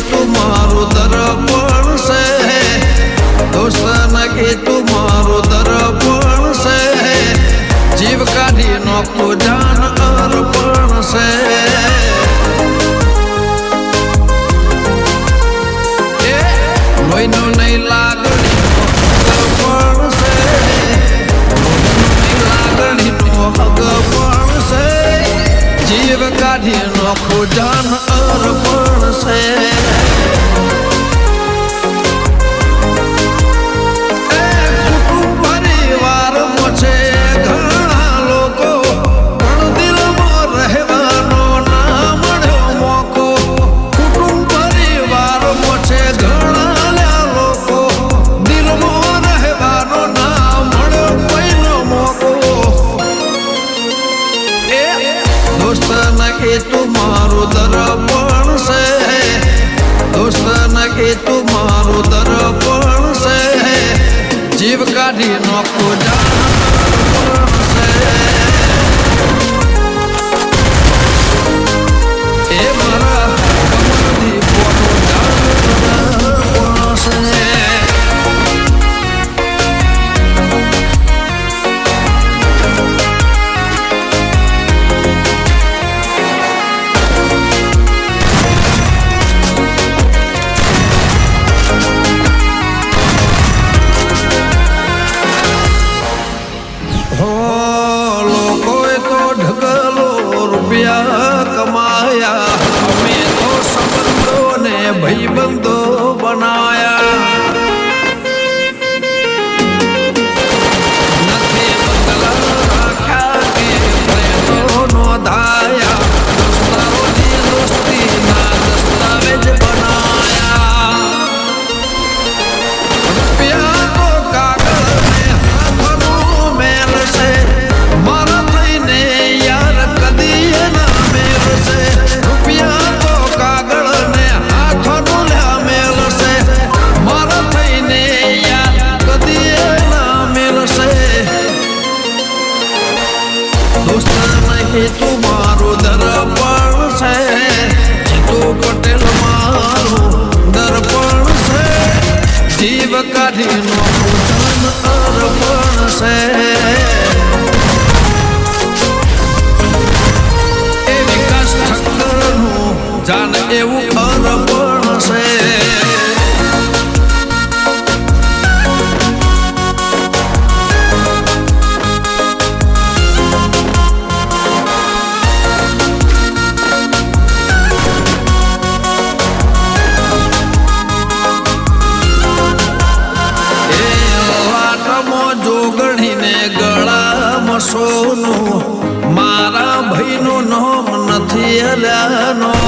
તું મારું દર્પણ છે, દોસ્ત નકે તું મારું દર્પણ છે, જીવ કાઢી નોખું જાન અર્પણ છે. લોહીનો નહીં લાગણીનો હગ પણ છે, લાગણીનો હગ પણ છે, જીવ કાઢી નોખું જાન અર્પણ છે. તું મારું દર્પણ છે, દોસ્ત નકે તું મારું દર્પણ છે, જીવ કાઢી નોખું જાન અર્પણ છે. એ મારા કમળથી પોનું જાન અર્પણ છે. કમાયા અમે તો સંબંધોને ભાઈબંધો બનાયા, નથી બંગલા રાખ્યા કે પ્રેમો નોંધાયા, દોસ્તારોની દોસ્તીના દસ્તાવેજ બનાયા. રૂપિયા તો કાગળ ને હાથનું મેલ છે, મારા થઈને યાર કદી રૂપિયા તો કાગળ ને હાથનું મેલ છે, મારા થઈને યાર કદી ના મેલશે. દોસ્ત નહીં તું મારું દર્પણ છે, જીતુ પટેલ મારું દર્પણ છે, જીવ કાઢી નોખું જાન અર્પણ છે. જાન એવું અર્પણ છે. એ વાટમાં જોગણીને ગળામાં સોનું, મારા ભાઈનું નામ નથી હલ્યાનો.